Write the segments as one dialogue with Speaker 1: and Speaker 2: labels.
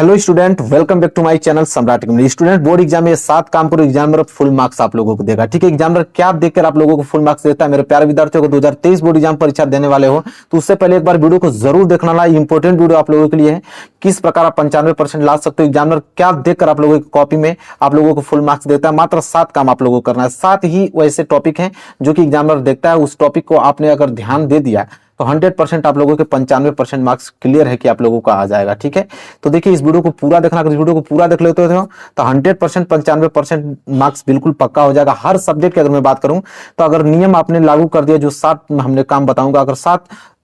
Speaker 1: Hello student, welcome back to my channel Samrat academy. Student, board exam में 7 काम करो, examiner full marks आप लोगों को देगा। ठीक है, एग्जामिनर क्या देखकर आप लोगों को फुल मार्क्स देता है? मेरे प्यारे विद्यार्थियों को 2023 बोर्ड एग्जाम परीक्षा देने वाले हो तो उससे पहले एक बार वीडियो को जरूर देखना ना, इंपॉर्टेंट वीडियो आप लोगों के लिए है। किस प्रकार आप 95% ला सकते हो, एग्जामिनर क्या देखकर आप लोगों की कॉपी में आप लोगों को फुल मार्क्स देता है। मात्र 7 काम आप लोगों को करना है। 7 ही वैसे टॉपिक हैं जो कि एग्जामिनर देखता है। उस टॉपिक को आपने अगर ध्यान दे दिया तो 100% आप लोगों के 95% मार्क्स क्लियर है कि आप लोगों का आ जाएगा। ठीक है, तो देखिए इस वीडियो को पूरा देखना। अगर इस वीडियो को पूरा देख लेते हो तो 100% 95% मार्क्स बिल्कुल पक्का हो जाएगा हर सब्जेक्ट की। अगर मैं बात करूं तो अगर नियम आपने लागू कर दिया, जो 7 हमने काम बताऊंगा,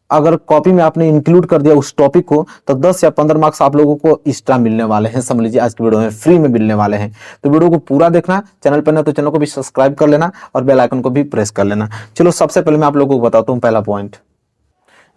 Speaker 1: अगर कॉपी में आपने इंक्लूड कर दिया उस टॉपिक को, तो 10 या 15 मार्क्स आप लोगों को एक्स्ट्रा मिलने वाले हैं। समझ लीजिए आज की वीडियो में फ्री में मिलने वाले हैं। तो वीडियो को पूरा देखना। चैनल पर ना तो चैनल को भी सब्सक्राइब कर लेना और बेल आइकन को भी प्रेस कर लेना। चलो सबसे पहले मैं आप लोगों को बताता हूँ पहला पॉइंट।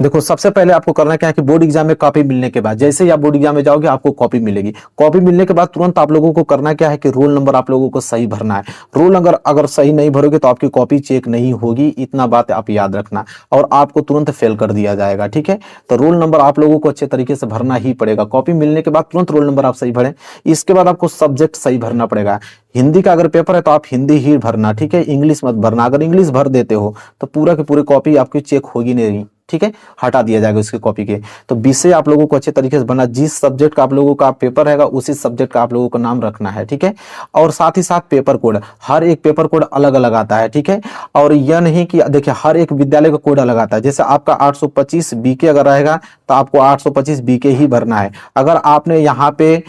Speaker 1: देखो, सबसे पहले आपको करना क्या है कि बोर्ड एग्जाम में कॉपी मिलने के बाद, जैसे ही आप बोर्ड एग्जाम में जाओगे आपको कॉपी मिलेगी। कॉपी मिलने के बाद तुरंत आप लोगों को करना क्या है कि रोल नंबर आप लोगों को सही भरना है। रोल नंबर अगर सही नहीं भरोगे तो आपकी कॉपी चेक नहीं होगी, इतना बात आप याद रखना, और आपको तुरंत फेल कर दिया जाएगा। ठीक है, तो रोल नंबर आप लोगों को अच्छे तरीके से भरना ही पड़ेगा। कॉपी मिलने के बाद तुरंत रोल नंबर आप सही भरें। इसके बाद आपको सब्जेक्ट सही भरना पड़ेगा। हिंदी का अगर पेपर है तो आप हिंदी ही भरना। ठीक है, इंग्लिश मत भरना। अगर इंग्लिश भर देते हो तो पूरा की पूरी कॉपी आपकी चेक होगी नहीं। ठीक है, हटा दिया जाएगा उसकी कॉपी के। तो विषय आप लोगों को अच्छे तरीके से बनना। जिस सब्जेक्ट का आप लोगों का पेपर रहेगा उसी सब्जेक्ट का आप लोगों को नाम रखना है। ठीक है, और साथ ही साथ पेपर कोड, हर एक पेपर कोड अलग अलग आता है। ठीक है, और यह नहीं कि देखिए हर एक विद्यालय का कोड अलग आता है। जैसे आपका 825 बीके अगर रहेगा तो आपको 825 बीके ही भरना है। अगर आपने यहाँ पे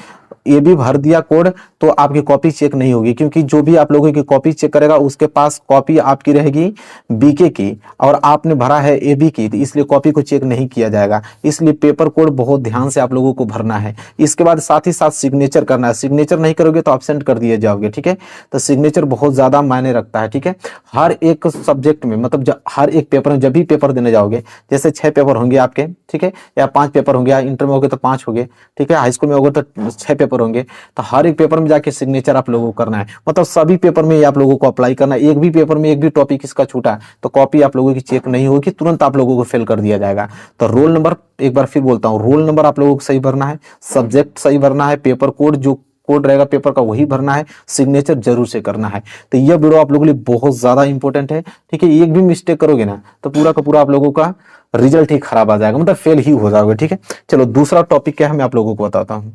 Speaker 1: ये भी भर दिया कोड तो आपकी कॉपी चेक नहीं होगी, क्योंकि जो भी आप लोगों की कॉपी चेक करेगा उसके पास कॉपी आपकी रहेगी बीके की और आपने भरा है एबी की, तो इसलिए कॉपी को चेक नहीं किया जाएगा। इसलिए पेपर कोड बहुत ध्यान से आप लोगों को भरना है। इसके बाद साथ ही साथ सिग्नेचर करना है। सिग्नेचर नहीं करोगे तो एब्सेंट कर दिए जाओगे। ठीक है, तो सिग्नेचर बहुत ज्यादा मायने रखता है। ठीक है, हर एक सब्जेक्ट में, मतलब हर एक पेपर में जब भी पेपर देने जाओगे, जैसे 6 पेपर होंगे आपके, ठीक है, या 5 पेपर होंगे, या इंटर में होगे तो 5 होंगे, ठीक है, हाई स्कूल में होगे तो 6 पेपर होंगे, तो हर एक पेपर में जाके सिग्नेचर आप लोगों को करना है। मतलब सभी पेपर में ये आप लोगों को अप्लाई करना है। एक भी पेपर में एक भी टॉपिक इसका छूटा तो कॉपी आप लोगों की चेक नहीं होगी, तुरंत आप लोगों को फेल कर दिया जाएगा। तो रोल नंबर, एक बार फिर बोलता हूँ, रोल नंबर आप लोगों को सही भरना है, सब्जेक्ट सही भरना है, पेपर कोड जो कोड रहेगा पेपर का वही भरना है, सिग्नेचर जरूर से करना है। तो यह वीडियो आप लोगों के लिए बहुत ज्यादा इंपॉर्टेंट है। ठीक है, एक भी मिस्टेक करोगे ना तो पूरा का पूरा आप लोगों का रिजल्ट ही खराब आ जाएगा, मतलब फेल ही हो जाओगे। ठीक है, चलो दूसरा टॉपिक क्या है मैं आप लोगों को बताता हूँ।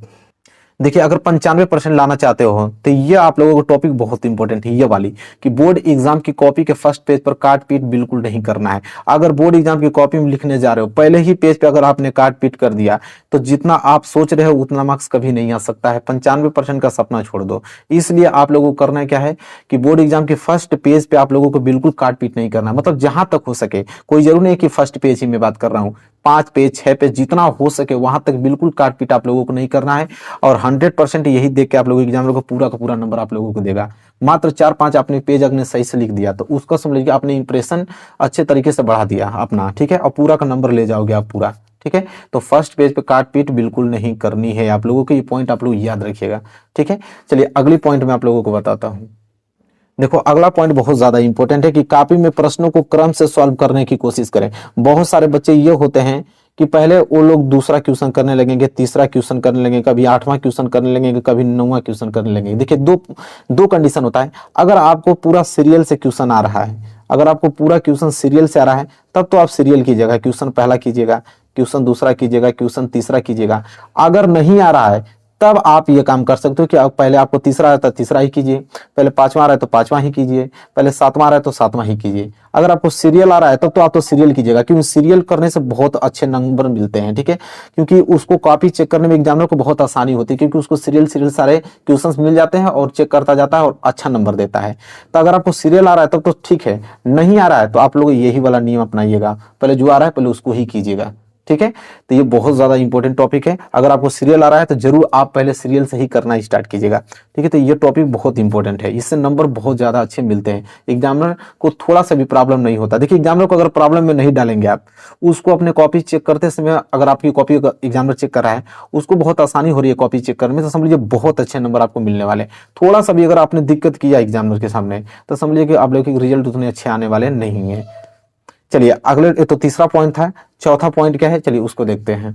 Speaker 1: देखिए, अगर 95% लाना चाहते हो तो ये आप लोगों को टॉपिक बहुत इंपॉर्टेंट है, ये वाली, कि बोर्ड एग्जाम की कॉपी के फर्स्ट पेज पर काट पीट बिल्कुल नहीं करना है। अगर बोर्ड एग्जाम की कॉपी में लिखने जा रहे हो, पहले ही पेज पे अगर आपने काट पीट कर दिया तो जितना आप सोच रहे हो उतना मार्क्स कभी नहीं आ सकता है। 95% का सपना छोड़ दो। इसलिए आप लोगों को करना क्या है कि बोर्ड एग्जाम के फर्स्ट पेज पे आप लोगों को बिल्कुल काट पीट नहीं करना, मतलब जहां तक हो सके। कोई जरूर नहीं कि फर्स्ट पेज ही मैं बात कर रहा हूँ, 5 पेज 6 पेज जितना हो सके वहां तक बिल्कुल काट पीट आप लोगों को नहीं करना है। और 100% यही देख के आप लोगों एग्जाम का पूरा नंबर आप लोगों को देगा। मात्र 4-5 आपने पेज अगर सही से लिख दिया तो उसका समझ लीजिए आपने इंप्रेशन अच्छे तरीके से बढ़ा दिया अपना। ठीक है, और पूरा का नंबर ले जाओगे आप पूरा। ठीक है, तो फर्स्ट पेज पे काट पीट बिल्कुल नहीं करनी है आप लोगों को। ये पॉइंट आप लोग याद रखिएगा। ठीक है, चलिए अगली पॉइंट में आप लोगों को बताता हूँ। देखो, अगला पॉइंट बहुत ज्यादा इंपॉर्टेंट है कि कॉपी में प्रश्नों को क्रम से सॉल्व करने की कोशिश करें। बहुत सारे बच्चे ये होते हैं कि पहले वो लोग दूसरा क्वेश्चन करने लगेंगे, तीसरा क्वेश्चन करने लगेंगे, कभी 8वां क्वेश्चन करने लगेंगे, कभी 9वां क्वेश्चन करने लगेंगे। देखिए, दो कंडीशन होता है। अगर आपको पूरा सीरियल से क्वेश्चन आ रहा है, अगर आपको पूरा क्वेश्चन सीरियल से आ रहा है तब तो आप सीरियल कीजिएगा, क्वेश्चन पहला कीजिएगा, क्वेश्चन दूसरा कीजिएगा, क्वेश्चन तीसरा कीजिएगा। अगर नहीं आ रहा है तब आप ये काम कर सकते हो कि पहले आपको तीसरा आता है तीसरा ही कीजिए, पहले 5वां आ रहा है तो 5वां ही कीजिए, पहले 7वां आ रहा है तो 7वां ही कीजिए। अगर आपको सीरियल आ रहा है तब तो आप तो सीरियल कीजिएगा, क्योंकि सीरियल करने से बहुत अच्छे नंबर मिलते हैं। ठीक है, क्योंकि उसको कॉपी चेक करने में एग्जामिनर को बहुत आसानी होती है, क्योंकि उसको सीरियल सारे क्वेश्चंस मिल जाते हैं और चेक करता जाता है और अच्छा नंबर देता है। तो अगर आपको सीरियल आ रहा है तब तो ठीक है, नहीं आ रहा है तो आप लोग यही वाला नियम अपनाइएगा, पहले जो आ रहा है पहले उसको ही कीजिएगा। ठीक है, तो ये बहुत ज्यादा इंपॉर्टेंट टॉपिक है। अगर आपको सीरियल आ रहा है तो जरूर आप पहले सीरियल से ही करना स्टार्ट कीजिएगा। ठीक है, तो ये टॉपिक बहुत इंपॉर्टेंट है, इससे नंबर बहुत ज्यादा अच्छे मिलते हैं। एग्जामिनर को थोड़ा सा भी प्रॉब्लम नहीं होता। देखिए, एग्जामिनर को अगर प्रॉब्लम में नहीं डालेंगे आप, उसको अपने कॉपी चेक करते समय अगर आपकी कॉपी एग्जामिनर चेक कर रहा है, उसको बहुत आसानी हो रही है कॉपी चेक करने में, तो समझ लीजिए बहुत अच्छे नंबर आपको मिलने वाले। थोड़ा सा भी अगर आपने दिक्कत किया एग्जामिनर के सामने तो समझ लीजिए कि आप लोगों के रिजल्ट उतने अच्छे आने वाले नहीं है। चलिए अगले, तो तीसरा पॉइंट था। चौथा पॉइंट क्या है, चलिए उसको देखते हैं।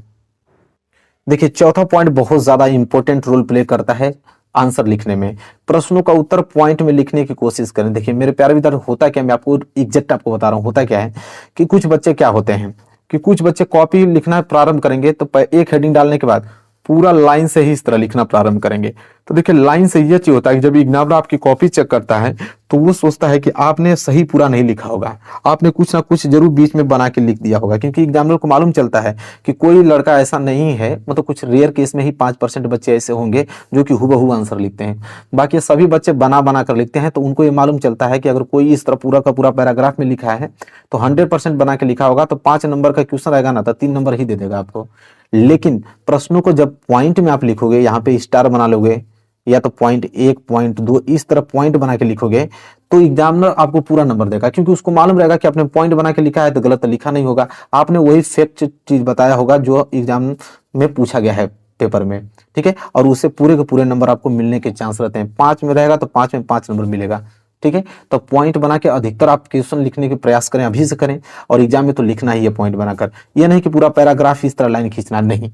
Speaker 1: देखिए चौथा पॉइंट बहुत ज्यादा इंपॉर्टेंट रोल प्ले करता है आंसर लिखने में। प्रश्नों का उत्तर पॉइंट में लिखने की कोशिश करें। देखिए मेरे प्यारे विद्यार्थी, होता क्या, मैं आपको एग्जैक्ट आपको बता रहा हूँ। होता क्या है कि कुछ बच्चे क्या होते हैं कि कुछ बच्चे कॉपी लिखना प्रारंभ करेंगे तो एक हेडिंग डालने के बाद पूरा लाइन से ही इस तरह लिखना प्रारंभ करेंगे। तो देखिए लाइन से ये चीज होता है कि जब एग्जामिनर आपकी कॉपी चेक करता है तो वो सोचता है कि आपने सही पूरा नहीं लिखा होगा, आपने कुछ ना कुछ जरूर बीच में बना के लिख दिया होगा। क्योंकि एग्जामिनर को मालूम चलता है कि कोई लड़का ऐसा नहीं है, मतलब कुछ रेयर केस में ही 5% बच्चे ऐसे होंगे जो कि हुबहू आंसर लिखते हैं, बाकी सभी बच्चे बना बना कर लिखते हैं। तो उनको ये मालूम चलता है कि अगर कोई इस तरह पूरा का पूरा पैराग्राफ में लिखा है तो 100% बना के लिखा होगा, तो 5 नंबर का क्वेश्चन रहेगा ना तो 3 नंबर ही दे देगा आपको। लेकिन प्रश्नों को जब पॉइंट में आप लिखोगे, यहाँ पे स्टार बना लोगे या तो पॉइंट 1 पॉइंट 2 इस तरह पॉइंट बना के लिखोगे तो एग्जामिनर आपको पूरा नंबर देगा। क्योंकि उसको मालूम रहेगा कि आपने पॉइंट बना के लिखा है तो गलत लिखा नहीं होगा, आपने वही फैक्ट चीज बताया होगा जो एग्जाम में पूछा गया है पेपर में, ठीक है। और उससे पूरे के पूरे नंबर आपको मिलने के चांस रहते हैं। 5 में रहेगा तो 5 में 5 नंबर मिलेगा, ठीक है। तो पॉइंट बना के अधिकतर आप क्वेश्चन लिखने के प्रयास करें, अभी से करें। और एग्जाम में तो लिखना ही है पॉइंट बनाकर, यह नहीं कि पूरा पैराग्राफ इस तरह लाइन खींचना, नहीं,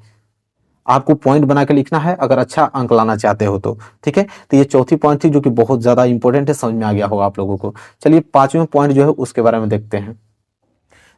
Speaker 1: आपको पॉइंट बना के लिखना है अगर अच्छा अंक लाना चाहते हो तो, ठीक है। तो ये चौथी पॉइंट थी जो कि बहुत ज्यादा इंपॉर्टेंट है, समझ में आ गया होगा आप लोगों को। चलिए 5वां पॉइंट जो है उसके बारे में देखते हैं।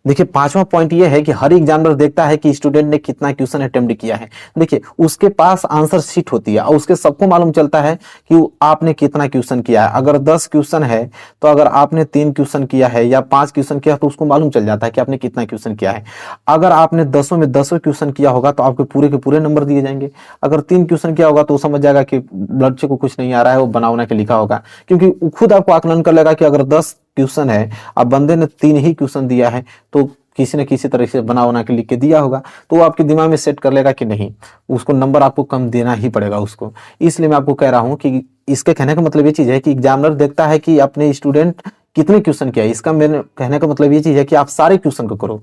Speaker 1: देखिए 5वां पॉइंट ये है कि हर एग्जामिनर देखता है कि स्टूडेंट ने कितना क्वेश्चन अटेम्प्ट किया है। देखिए उसके पास आंसर शीट होती है और उसके सबको मालूम चलता है कि आपने कितना क्वेश्चन किया है। अगर 10 क्वेश्चन है तो अगर आपने 3 क्वेश्चन किया है या 5 क्वेश्चन किया तो उसको मालूम चल जाता है कि आपने कितना क्वेश्चन किया है। अगर आपने 10 में 10 क्वेश्चन किया होगा तो आपके पूरे के पूरे नंबर दिए जाएंगे। अगर 3 क्वेश्चन किया होगा तो समझ जाएगा कि बच्चे को कुछ नहीं आ रहा है, वो बना बना के लिखा होगा। क्योंकि खुद आपको आकलन कर लेगा कि अगर 10 क्वेश्चन है, अब बंदे ने 3 ही क्वेश्चन दिया है तो किसी न किसी तरह से बना बना के लिख के दिया होगा, तो वो आपके दिमाग में सेट कर लेगा कि नहीं, उसको नंबर आपको कम देना ही पड़ेगा उसको। इसलिए मैं आपको कह रहा हूं कि इसके कहने का मतलब ये चीज है कि एग्जामिनर देखता है कि अपने स्टूडेंट कितने क्वेश्चन किया है। इसका मेरे कहने का मतलब ये चीज है कि आप सारे क्वेश्चन को करो।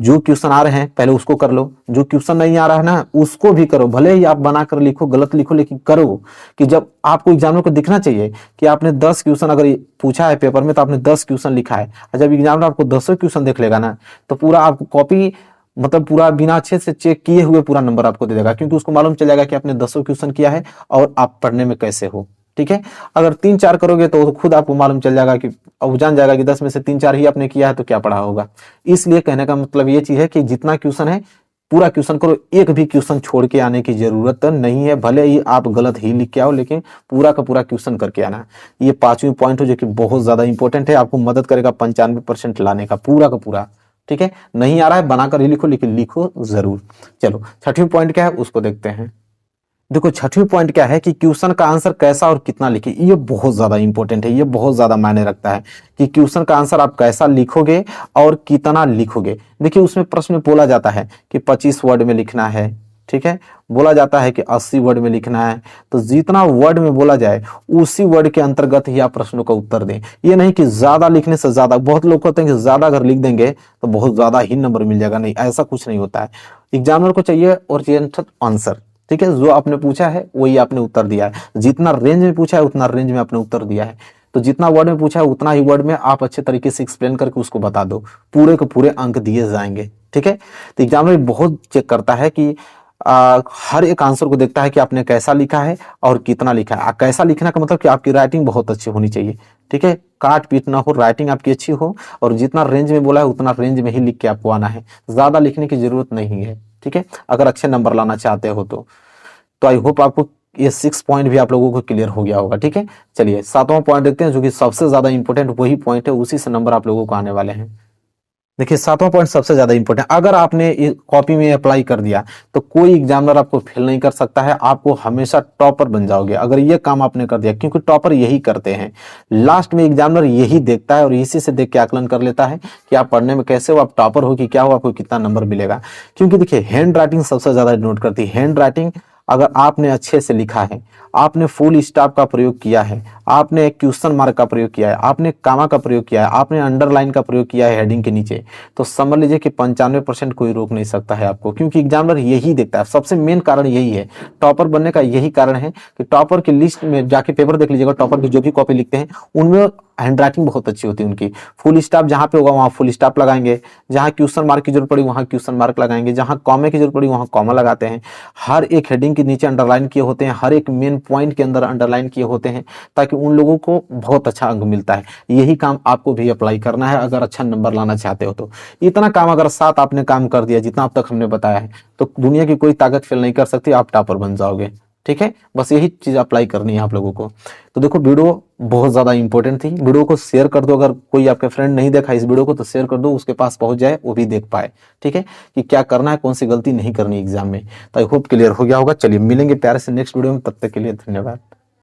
Speaker 1: जो क्वेश्चन आ रहे हैं पहले उसको कर लो, जो क्वेश्चन नहीं आ रहा है ना उसको भी करो। भले ही आप बनाकर लिखो, गलत लिखो, लेकिन करो। कि जब आपको एग्जामिनर को दिखना चाहिए कि आपने 10 क्वेश्चन अगर पूछा है पेपर में तो आपने 10 क्वेश्चन लिखा है। और जब एग्जामिनर आपको 10 क्वेश्चन देख लेगा ना तो पूरा आपको कॉपी मतलब पूरा बिना अच्छे से चेक किए हुए पूरा नंबर आपको दे देगा। क्योंकि उसको मालूम चल जाएगा कि आपने 10 क्वेश्चन किया है और आप पढ़ने में कैसे हो, ठीक है। अगर 3-4 करोगे तो खुद आपको मालूम चल जाएगा कि अब जान जाएगा कि 10 में से 3-4 ही आपने किया है तो क्या पढ़ा होगा। इसलिए कहने का मतलब ये चीज है कि जितना क्वेश्चन है पूरा क्वेश्चन करो, एक भी क्वेश्चन छोड़ के आने की जरूरत नहीं है। भले ही आप गलत ही लिख के आओ लेकिन पूरा का पूरा क्वेश्चन करके आना। ये 5वीं पॉइंट हो जो कि बहुत ज्यादा इंपॉर्टेंट है, आपको मदद करेगा 95% लाने का पूरा का पूरा, ठीक है। नहीं आ रहा है बनाकर ही लिखो, लेकिन लिखो जरूर। चलो 6वीं पॉइंट क्या है उसको देखते हैं। देखो 6वीं पॉइंट क्या है कि क्वेश्चन का आंसर कैसा और कितना लिखे। ये बहुत ज्यादा इंपॉर्टेंट है, ये बहुत ज्यादा मायने रखता है कि क्वेश्चन का आंसर आप कैसा लिखोगे और कितना लिखोगे। देखिए उसमें प्रश्न में बोला जाता है कि 25 वर्ड में लिखना है, ठीक है। बोला जाता है कि 80 वर्ड में लिखना है। तो जितना वर्ड में बोला जाए उसी वर्ड के अंतर्गत ही आप प्रश्नों का उत्तर दें। ये नहीं कि ज्यादा लिखने से ज्यादा, बहुत लोग कहते हैं कि ज्यादा अगर लिख देंगे तो बहुत ज्यादा ही नंबर मिल जाएगा। नहीं, ऐसा कुछ नहीं होता है। एग्जामिनर को चाहिए ओरिजिनल आंसर, ठीक है। जो आपने पूछा है वही आपने उत्तर दिया है। जितना रेंज में पूछा है उतना रेंज में आपने उत्तर दिया है। तो जितना वर्ड में पूछा है उतना ही वर्ड में आप अच्छे तरीके से एक्सप्लेन करके उसको बता दो, पूरे के पूरे अंक दिए जाएंगे, ठीक है। तो एग्जामिनर बहुत चेक करता है कि हर एक आंसर को देखता है कि आपने कैसा लिखा है और कितना लिखा है। कैसा लिखना का मतलब कि आपकी राइटिंग बहुत अच्छी होनी चाहिए, ठीक है। काट पीट ना हो, राइटिंग आपकी अच्छी हो और जितना रेंज में बोला है उतना रेंज में ही लिख के आपको आना है। ज्यादा लिखने की जरूरत नहीं है, ठीक है, अगर अच्छे नंबर लाना चाहते हो तो आई होप आपको ये 6 पॉइंट भी आप लोगों को क्लियर हो गया होगा, ठीक है। चलिए 7वां पॉइंट देखते हैं जो कि सबसे ज्यादा इंपॉर्टेंट वही पॉइंट है, उसी से नंबर आप लोगों को आने वाले हैं। देखिए 7वां पॉइंट सबसे ज्यादा इंपॉर्टेंट, अगर आपने कॉपी में अप्लाई कर दिया तो कोई एग्जामिनर आपको फेल नहीं कर सकता है। आपको हमेशा टॉपर बन जाओगे अगर ये काम आपने कर दिया, क्योंकि टॉपर यही करते हैं। लास्ट में एग्जामिनर यही देखता है और इसी से देख के आकलन कर लेता है कि आप पढ़ने में कैसे हो, आप टॉपर हो कि क्या हो, आपको कितना नंबर मिलेगा। क्योंकि देखिए हैंड राइटिंग सबसे ज्यादा नोट करती है। हैंड राइटिंग अगर आपने अच्छे से लिखा है आपने फुल स्टॉप का प्रयोग किया है, आपने क्वेश्चन मार्क का प्रयोग किया है, आपने कामा का प्रयोग किया है, आपने अंडरलाइन का प्रयोग किया है हेडिंग के नीचे, तो समझ लीजिए कि 95% कोई रोक नहीं सकता है आपको, क्योंकि एग्जामिनर यही देखता है। सबसे मेन कारण यही है, टॉपर बनने का यही कारण है कि टॉपर की लिस्ट में जाके पेपर देख लीजिएगा, टॉपर की जो भी कॉपी लिखते हैं उनमें हैंडराइटिंग बहुत अच्छी होती है उनकी। फुल स्टॉप जहां पे होगा वहां फुल स्टॉप लगाएंगे, जहां क्वेश्चन मार्क की जरूरत पड़ी वहां क्वेश्चन मार्क लगाएंगे, जहां कॉमे की जरूरत पड़ी वहां कॉमा लगाते हैं, हर एक हेडिंग के नीचे अंडरलाइन किए होते हैं, हर एक मेन पॉइंट के अंदर अंडरलाइन किए होते हैं, ताकि उन लोगों को बहुत अच्छा अंक मिलता है। यही काम आपको भी अप्लाई करना है अगर अच्छा नंबर लाना चाहते हो तो। इतना काम अगर साथ आपने काम कर दिया जितना अब तक हमने बताया है, तो दुनिया की कोई ताकत फेल नहीं कर सकती, आप टॉपर बन जाओगे। ठीक है, बस यही चीज अप्लाई करनी है आप लोगों को। तो देखो, वीडियो बहुत ज्यादा इंपॉर्टेंट थी, वीडियो को शेयर कर दो। अगर कोई आपके फ्रेंड नहीं देखा इस वीडियो को तो शेयर कर दो, उसके पास पहुंच जाए, वो भी देख पाए। ठीक है, कि क्या करना है, कौन सी गलती नहीं करनी एग्जाम में। तो आई होप क्लियर हो गया होगा। चलिए मिलेंगे प्यारे से नेक्स्ट वीडियो में, तब तक के लिए धन्यवाद।